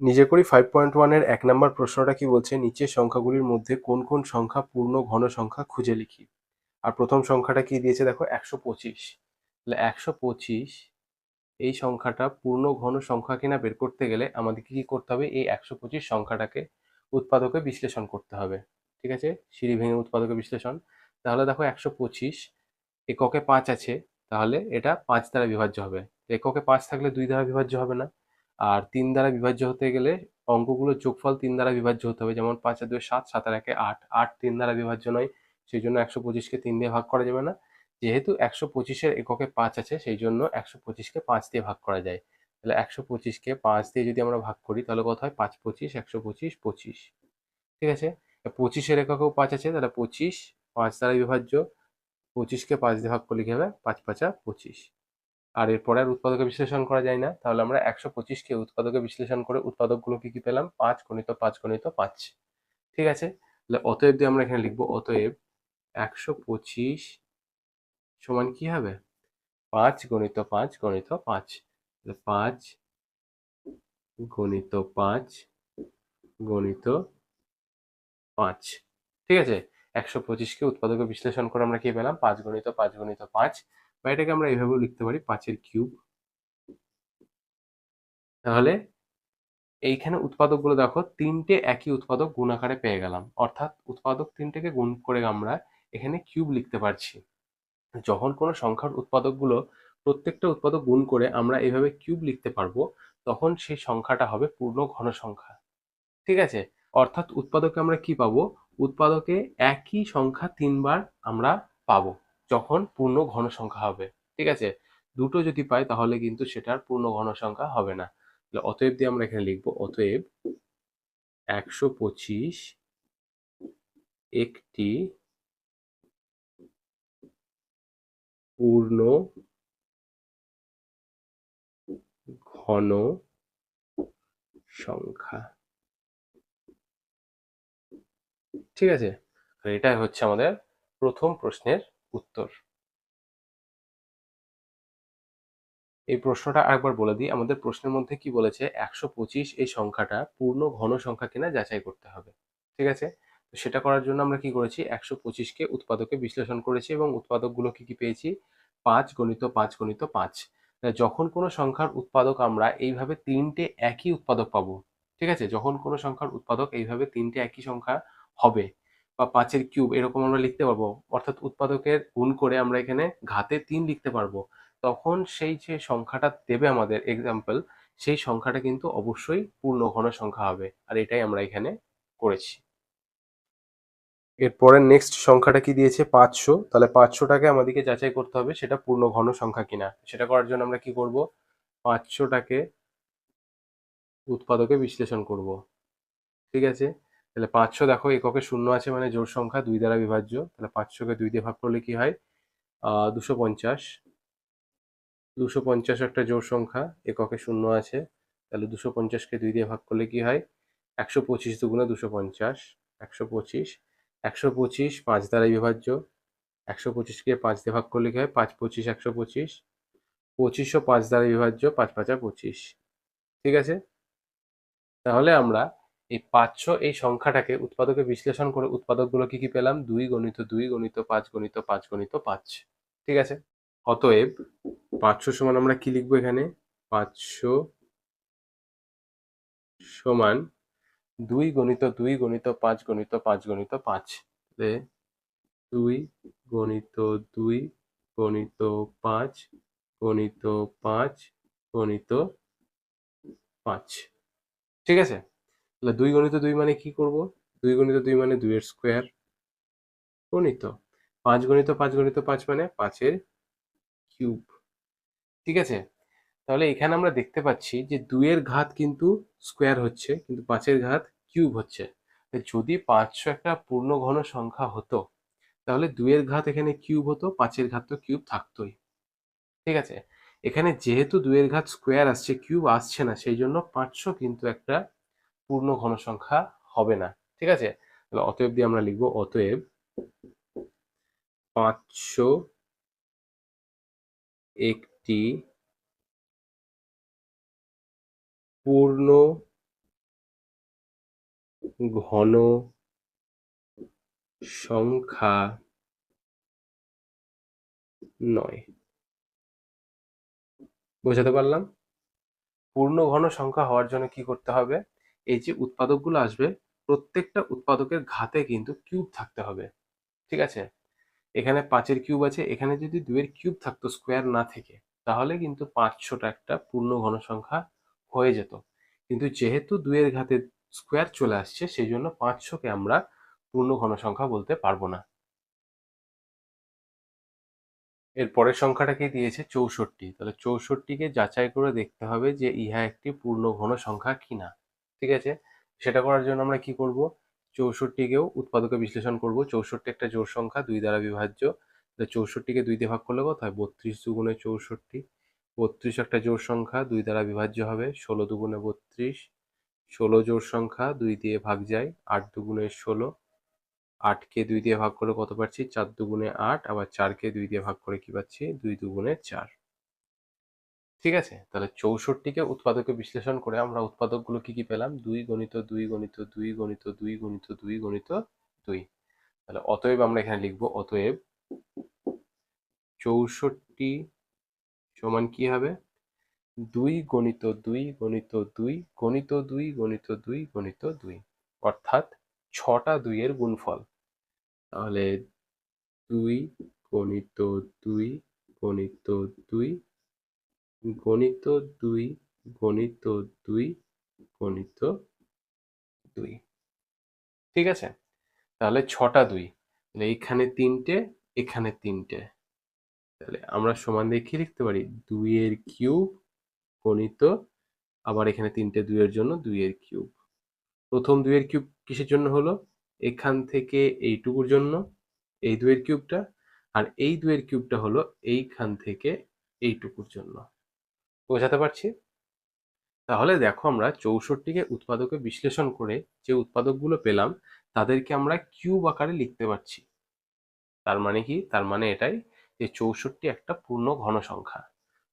নিজে করি 5.1 এর 1 নম্বর প্রশ্নটা কি বলছে, নিচের সংখ্যাগুলির মধ্যে কোন কোন সংখ্যা পূর্ণ ঘন সংখ্যা খুঁজে লিখি। আর প্রথম সংখ্যাটা কি দিয়েছে দেখো 125। তাহলে 125 এই সংখ্যাটা পূর্ণ ঘন সংখ্যা কিনা বের করতে গেলে আমাদেরকে কি করতে হবে, এই 125 সংখ্যাটাকে উৎপাদকে বিশ্লেষণ করতে হবে। ঠিক আছে, সিঁড়ি ভেঙে উৎপাদকে বিশ্লেষণ। তাহলে দেখো 125 এককে 5 আছে, তাহলে এটা 5 দ্বারা বিভাজ্য হবে। এককে 5 থাকলে 2 দ্বারা বিভাজ্য হবে না। আর 3 দ্বারা বিভাজ্য হতে গেলে অঙ্কগুলোর যোগফল 3 দ্বারা বিভাজ্য হতে হবে, যেমন 5 আর 2 7, 7 আর 1 8, 8 3 দ্বারা বিভাজ্য নয়, সেই জন্য 125কে 3 দিয়ে ভাগ করা যাবে না। যেহেতু 125-এর এককে 5 আছে, সেই জন্য 125কে 5 দিয়ে ভাগ করা যায়। তাহলে 125কে 5 দিয়ে যদি আমরা ভাগ করি তাহলে কত হয়, 5 25 125 25। ঠিক আছে, 25-এর এককেও 5 আছে, তাহলে 25 5 দ্বারা বিভাজ্য। 25কে 5 দিয়ে ভাগ করলে কি হবে, 5 5 25। আর এরপরে আর উৎপাদকে বিশ্লেষণ করা যায় না, তাহলে আমরা 125কে উৎপাদকে বিশ্লেষণ করে উৎপাদকগুলো কি কি পেলাম, 5 গণিত 5 গণিত 5। ঠিক আছে, তাহলে অতএব দিয়ে আমরা এখানে লিখবো, অতএব 125 সমান কি হবে, 5 গণিত 5 গণিত 5। 5 গণিত 5 গণিত 5। ঠিক আছে, 125কে উৎপাদকে বিশ্লেষণ করে আমরা কি পেলাম, 5 গণিত 5 গণিত 5। বা এটাকে আমরা এইভাবেও লিখতে পারি, 5-এর কিউব। তাহলে এইখানে উৎপাদকগুলো দেখো, তিনটে একই উৎপাদক গুণ আকারে পেয়ে গেলাম, অর্থাৎ উৎপাদক তিনটেকে গুণ করে আমরা এখানে কিউব লিখতে পারছি। যখন কোনো সংখ্যার উৎপাদকগুলো প্রত্যেকটা উৎপাদক গুণ করে আমরা এইভাবে কিউব লিখতে পারবো, তখন সেই সংখ্যাটা হবে পূর্ণ ঘন সংখ্যা। ঠিক আছে, অর্থাৎ উৎপাদকে আমরা কি পাবো, উৎপাদকে একই সংখ্যা 3বার আমরা পাবো যখন পূর্ণ ঘন সংখ্যা হবে। ঠিক আছে, দুটো যদি পাই তাহলে কিন্তু সেটার পূর্ণ ঘন সংখ্যা হবে না। অতএব দিয়ে আমরা এখানে লিখবো, অতএব 125 একটি পূর্ণ ঘন সংখ্যা। ঠিক আছে, এটাই হচ্ছে আমাদের প্রথম প্রশ্নের উত্তর। এই প্রশ্নটা আরেকবার বলে দিই, আমাদের প্রশ্নের মধ্যে কি বলেছে, 125 এই সংখ্যাটা পূর্ণ ঘন সংখ্যা কিনা যাচাই করতে হবে। ঠিক আছে, তো সেটা করার জন্য আমরা কি করেছি, 125কে উৎপাদকে বিশ্লেষণ করেছি এবং উৎপাদকগুলো কি কি পেয়েছি, 5 গণিত 5 গণিত 5। যখন কোনো সংখ্যার উৎপাদক আমরা এইভাবে তিনটে একই উৎপাদক পাবো, ঠিক আছে, যখন কোনো সংখ্যার উৎপাদক এইভাবে তিনটে একই সংখ্যা হবে বা 5-এর কিউব এরকম আমরা লিখতে পারবো, অর্থাৎ উৎপাদকের গুণ করে আমরা এখানে ঘাতে 3 লিখতে পারবো, তখন সেই যে সংখ্যাটা দেবে আমাদের এক্সাম্পল, সেই সংখ্যাটা কিন্তু অবশ্যই পূর্ণ ঘন সংখ্যা হবে। আর এটাই আমরা এখানে করেছি। এরপরে নেক্সট সংখ্যাটা কি দিয়েছে, 500। তাহলে 500টাকে আমাদেরকে যাচাই করতে হবে সেটা পূর্ণ ঘন সংখ্যা কিনা। সেটা করার জন্য আমরা কি করব, 500টাকে উৎপাদকে বিশ্লেষণ করব। ঠিক আছে, তাহলে 500 দেখো এককে 0 আছে মানে জোড় সংখ্যা, 2 দ্বারা বিভাজ্য। তাহলে 500কে 2 দিয়ে ভাগ করলে কি হয়, 250। 250 একটা জোড় সংখ্যা, এককে 0 আছে, তাহলে 250কে 2 দিয়ে ভাগ করলে কি হয়, 125 দুগুণে 250, 125। 125 5 দ্বারা বিভাজ্য, 125কে 5 দিয়ে ভাগ করলে কি হয়, 5 25 125। 25ও 5 দ্বারা বিভাজ্য, 5 5 25। ঠিক আছে, তাহলে আমরা এই 500 এই সংখ্যাটাকে উৎপাদকে বিশ্লেষণ করে উৎপাদকগুলো কি কি পেলাম, 2 গণিত 2 গণিত 5 গণিত 5 গণিত 5। ঠিক আছে, অতএব 500 সমান আমরা কি লিখবো এখানে, 500 সমান 2 গণিত 2 গণিত 5 গণিত 5 গণিত 5। 2 গণিত 2 গণিত 5 গণিত 5 গণিত 5। ঠিক আছে, তাহলে 2 গণিত 2 মানে কি করব, 2 গণিত 2 মানে 2 এর স্কোয়ার গণিত 5 গণিত 5 গণিত 5 মানে 5-এর কিউব। ঠিক আছে, তাহলে এখানে আমরা দেখতে পাচ্ছি যে 2 এর ঘাত কিন্তু স্কোয়ার হচ্ছে, কিন্তু 5-এর ঘাত কিউব হচ্ছে। যদি 500 একটা পূর্ণ ঘন সংখ্যা হতো, তাহলে 2 এর ঘাত এখানে কিউব হতো, 5-এর ঘাত তো কিউব থাকতোই। ঠিক আছে, এখানে যেহেতু 2 এর ঘাত স্কোয়ার আসছে, কিউব আসছে না, সেই জন্য 500 কিন্তু একটা পূর্ণ ঘন সংখ্যা হবে না। ঠিক আছে, তাহলে অতএব দিয়ে আমরা লিখবো, অতএব 500 একটি পূর্ণ ঘন সংখ্যা নয়। বোঝাতে পারলাম? পূর্ণ ঘন সংখ্যা হওয়ার জন্য কি করতে হবে, এই যে উৎপাদকগুলো আসবে প্রত্যেকটা উৎপাদকের ঘাতে কিন্তু কিউব থাকতে হবে। ঠিক আছে, এখানে 5-এর কিউব আছে, এখানে যদি 2-এর কিউব থাকতো স্কোয়ার না থেকে, তাহলে কিন্তু 500টা একটা পূর্ণ ঘন সংখ্যা হয়ে যেত। কিন্তু যেহেতু 2-এর ঘাতে স্কোয়ার চলে আসছে, সেই জন্য 500কে আমরা পূর্ণ ঘন সংখ্যা বলতে পারবো না। এর পরের সংখ্যাটা কি দিয়েছে 64, তাহলে 64কে যাচাই করে দেখতে হবে যে ইহা একটি পূর্ণ ঘন সংখ্যা কিনা। ঠিক আছে, সেটা করার জন্য আমরা কি করব, 64কেও উৎপাদকে বিশ্লেষণ করব। 64 একটা জোড় সংখ্যা, 2 দ্বারা বিভাজ্য। 64কে 2 দিয়ে ভাগ করলে কত হয়, 32 দুগুণে 64। 32 একটা জোড় সংখ্যা, 2 দ্বারা বিভাজ্য হবে, 16 দুগুণে 32। 16 জোড় সংখ্যা, 2 দিয়ে ভাগ যায়, 8 দুগুণে 16। 8কে 2 দিয়ে ভাগ করে কত পাচ্ছি, 4 দুগুণে 8, আবার 4কে 2 দিয়ে ভাগ করে কি পাচ্ছি, 2 দুগুণে 4। ঠিক আছে, তাহলে 64কে উৎপাদকে বিশ্লেষণ করে আমরা উৎপাদকগুলো কি কি পেলাম, 2 গণিত 2 গণিত 2 গণিত 2 গণিত 2 গণিত 2। তাহলে অতএব আমরা এখানে লিখবো, অতএব 64 সমান কি হবে, 2 গণিত 2 গণিত 2 গণিত 2 গণিত 2 গণিত 2, অর্থাৎ 6টা 2 এর গুণফল। তাহলে 2 গণিত 2 গণিত 2 গণিত 2 গণিত 2 গণিত 2। ঠিক আছে, তাহলে 6টা 2, তাহলে এখানে 3টে, এখানে 3টে, তাহলে আমরা সমান দিয়ে কি লিখতে পারি, 2 এর কিউব গণিত, আবার এখানে 3টে 2 এর জন্য 2 এর কিউব। প্রথম 2 এর কিউব কিসের জন্য হলো, এখান থেকে এইটুকুর জন্য, এই 2 এর কিউবটা, আর এই 2 এর কিউবটা হলো এইখান থেকে এইটুকুর জন্য। বোঝাতে পারছি? তাহলে দেখো, আমরা 64কে উৎপাদকে বিশ্লেষণ করে যে উৎপাদকগুলো পেলাম, তাদেরকে আমরা কিউব আকারে লিখতে পারছি। তার মানে কি, তার মানে এটাই যে 64 একটা পূর্ণ ঘন সংখ্যা।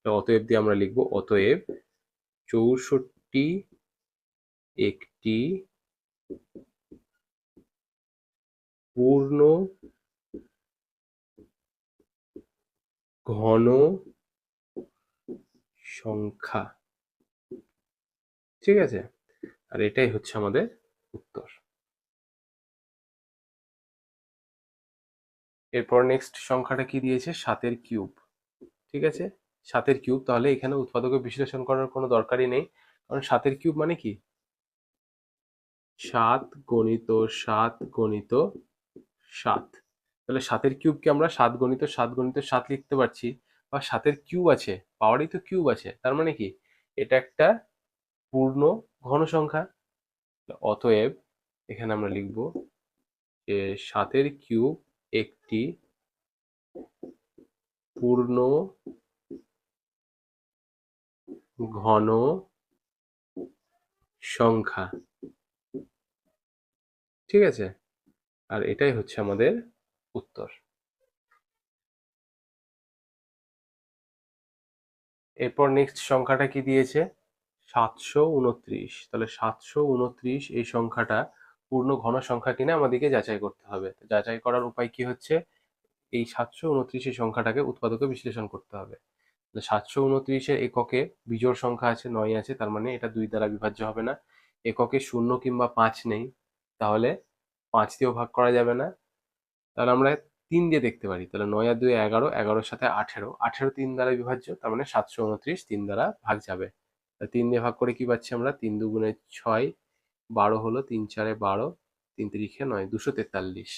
অতএব দিয়ে আমরা লিখবো, অতএব 64 একটি পূর্ণ ঘন সংখ্যা। ঠিক আছে, আর এটাই হচ্ছে আমাদের উত্তর। এরপর নেক্সট সংখ্যাটা কি দিয়েছে, 7-এর কিউব। ঠিক আছে, 7-এর কিউব, তাহলে এখানে উৎপাদকে বিশ্লেষণ করার কোনো দরকারই নেই, কারণ 7-এর কিউব মানে কি, 7 গণিত 7 গণিত 7। তাহলে 7-এর কিউবকে আমরা 7 গণিত 7 গণিত 7 লিখতে পারছি, বা 7-এর কিউব আছে, পাওয়ারই তো কিউব আছে, তার মানে কি, এটা একটা পূর্ণ ঘন সংখ্যা। অতএব এখানে আমরা লিখব যে 7-এর কিউব একটি পূর্ণ ঘন সংখ্যা। ঠিক আছে, আর এটাই হচ্ছে আমাদের উত্তর। এরপর নেক্সট সংখ্যাটা কি দিয়েছে, 729। তাহলে 729 এই সংখ্যাটা পূর্ণ ঘন সংখ্যা কিনা আমাদেরকে যাচাই করতে হবে। যাচাই করার উপায় কি হচ্ছে, এই 729 এই সংখ্যাটাকে উৎপাদকে বিশ্লেষণ করতে হবে। 729-এর এককে বিজোড় সংখ্যা আছে, 9 আছে, তার মানে এটা 2 দ্বারা বিভাজ্য হবে না। এককে 0 কিংবা 5 নেই, তাহলে 5 দিয়েও ভাগ করা যাবে না। তাহলে আমরা 3 দিয়ে দেখতে পারি, তাহলে 9 আর 2 11, 11-র সাথে 18, 18 3 দ্বারা বিভাজ্য, তার মানে 729 3 দ্বারা ভাগ যাবে। 3 দিয়ে ভাগ করে কি পাচ্ছি আমরা, 3 দুগুণে 6, 12 হলো, 3 4-এ 12, 3 3-এ 9, 243।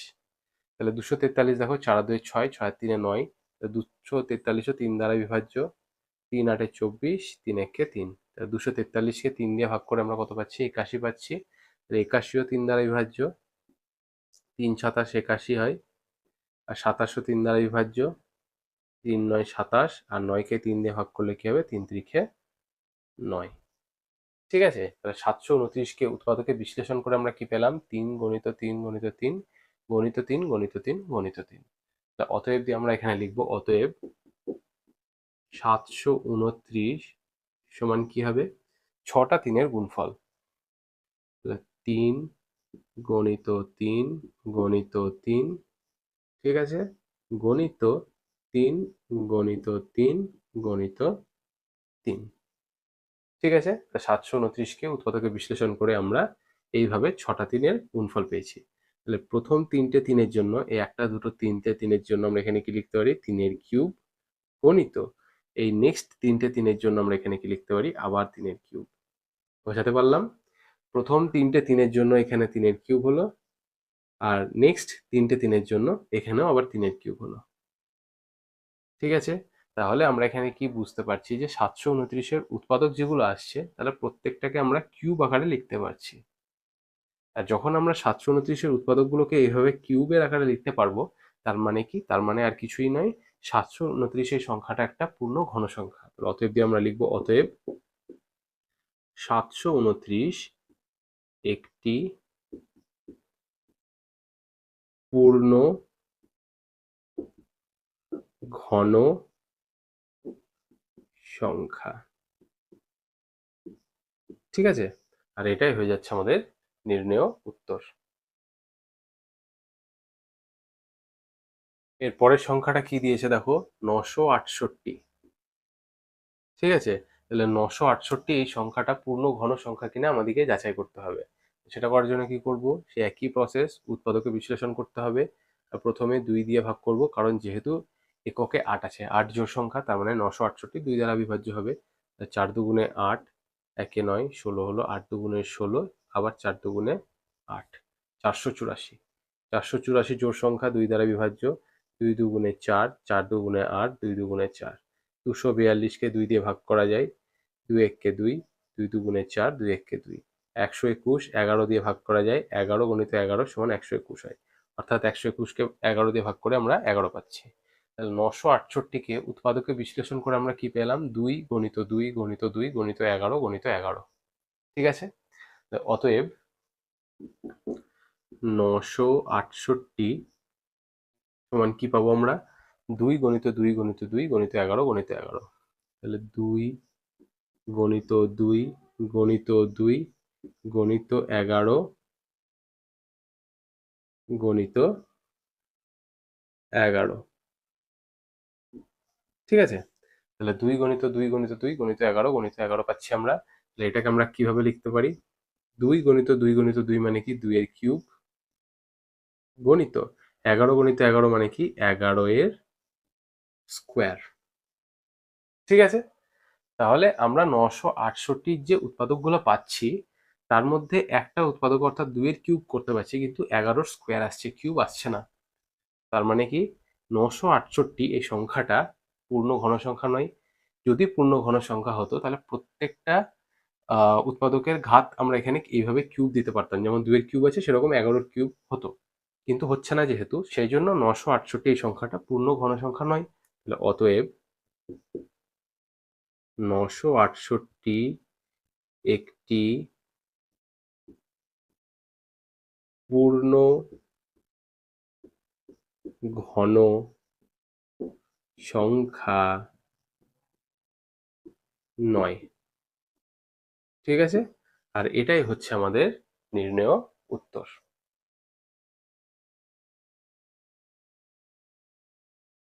তাহলে 243, দেখো 4 আর 2 6, 6 আর 3-এ 9, 243ও 3 দ্বারা বিভাজ্য, 3 8-এ 24, 3 1-এ 3। তাহলে 243-কে 3 দিয়ে ভাগ করে আমরা কত পাচ্ছি, 81 পাচ্ছি। 81ও 3 দ্বারা বিভাজ্য, 3 27 81 হয়, আর 27ও 3 দ্বারা বিভাজ্য, 3 9 27, আর 9-কে 3 দিয়ে ভাগ করলে কি হবে, 3 3-এ 9। ঠিক আছে, তাহলে 729-কে উৎপাদকে বিশ্লেষণ করে আমরা কি পেলাম, 3 গণিত 3 গণিত 3 গণিত 3 গণিত 3 গণিত 3। অতএব দিয়ে আমরা এখানে লিখবো, অতএব 729 সমান কি হবে, 6টা 3-এর গুণফল। 3 গণিত 3 গণিত 3, ঠিক আছে, গণিত 3 গণিত 3 গণিত 3, ঠিক আছে। 729কে উৎপাদকে বিশ্লেষণ করে আমরা এইভাবে 6টা 3-এর গুণফল পেয়েছি। তাহলে প্রথম 3টে 3-এর জন্য এই 1টা 2টো 3টে 3-এর জন্য আমরা এখানে কি লিখতে পারি, 3-এর কিউব গণিত এই নেক্সট 3টে 3-এর জন্য আমরা এখানে কি লিখতে পারি, আবার 3-এর কিউব। বোঝাতে পারলাম? প্রথম 3টে 3-এর জন্য এখানে 3-এর কিউব হলো, আর নেক্সট 3টে 3-এর জন্য এখানেও আবার 3-এর কিউব হলো, ঠিক আছে। তাহলে আমরা এখানে কি বুঝতে পারছি যে 729-এর উৎপাদক যেগুলো আসছে তাহলে প্রত্যেকটাকে আমরা কিউব আকারে লিখতে পারছি। আর যখন আমরা 729-এর উৎপাদকগুলোকে এইভাবে কিউবের আকারে লিখতে পারবো, তার মানে কি, তার মানে আর কিছুই নয়, 729 এই সংখ্যাটা একটা পূর্ণ ঘন সংখ্যা। অতএব দিয়ে আমরা লিখবো, অতএব 729 একটি পূর্ণ ঘন সংখ্যা, ঠিক আছে। আর এটাই হয়ে যাচ্ছে আমাদের নির্ণেয় উত্তর। এর পরের সংখ্যাটা কি দিয়েছে দেখো, 968, ঠিক আছে। তাহলে 968 এই সংখ্যাটা পূর্ণ ঘন সংখ্যা কিনা আমাদেরকে যাচাই করতে হবে। সেটা করার জন্য কি করব, সে একই প্রসেস, উৎপাদকে বিশ্লেষণ করতে হবে। আর প্রথমে 2 দিয়ে ভাগ করব, কারণ যেহেতু এককে 8 আছে, 8 জোড় সংখ্যা, তার মানে 968 2 দ্বারা বিভাজ্য হবে। 4 দুগুণে 8, একে 9, 16 হলো, 8 দুগুণে 16, আবার 4 দুগুণে 8, 484। 484 জোড় সংখ্যা 2 দ্বারা বিভাজ্য, 2 দুগুণে 4, 4 দুগুণে 8, 2 দুগুণে 4। 242কে 2 দিয়ে ভাগ করা যায়, 2 এককে 2, 2 দুগুণে 4, 2 এককে 2। 121 11 দিয়ে ভাগ করা যায়, 11 গণিত 11 সমান 121 হয়। অর্থাৎ 121কে 11 দিয়ে ভাগ করে আমরা 11 পাচ্ছি। তাহলে 968কে উৎপাদকে বিশ্লেষণ করে আমরা কি পেলাম, 2 গণিত 2 গণিত 2 গণিত 11 গণিত 11, ঠিক আছে। অতএব 968 সমান কি পাবো আমরা, 2 গণিত 2 গণিত 2 গণিত 11 গণিত 11। তাহলে 2 গণিত 2 গণিত 2 গণিত 11 গণিত 11, ঠিক আছে। তাহলে 2 গণিত 2 গণিত 2 গণিত 11 গণিত 11 পাচ্ছি আমরা। তাহলে এটাকে আমরা কিভাবে লিখতে পারি, 2 গণিত 2 গণিত 2 মানে কি, 2 এর কিউব গণিত 11 গণিত 11 মানে কি, 11 এর স্কোয়ার, ঠিক আছে। তাহলে আমরা 968 যে উৎপাদকগুলো পাচ্ছি তার মধ্যে একটা উৎপাদক অর্থাৎ 2 এর কিউব করতে পারছি, কিন্তু 11 স্কোয়ার আসছে, কিউব আসছে না। তার মানে কি, 968 এই সংখ্যাটা পূর্ণ ঘন সংখ্যা নয়। যদি পূর্ণ ঘন সংখ্যা হতো তাহলে প্রত্যেকটা উৎপাদকের ঘাত আমরা এখানে এইভাবে কিউব দিতে পারতাম, যেমন 2 এর কিউব আছে সেরকম 11 কিউব হতো, কিন্তু হচ্ছে না যেহেতু, সেই জন্য 968 এই সংখ্যাটা পূর্ণ ঘন সংখ্যা নয়। তাহলে অতএব 968 একটি পূর্ণ ঘন সংখ্যা নয়, ঠিক আছে। আর এটাই হচ্ছে আমাদের নির্ণেয় উত্তর।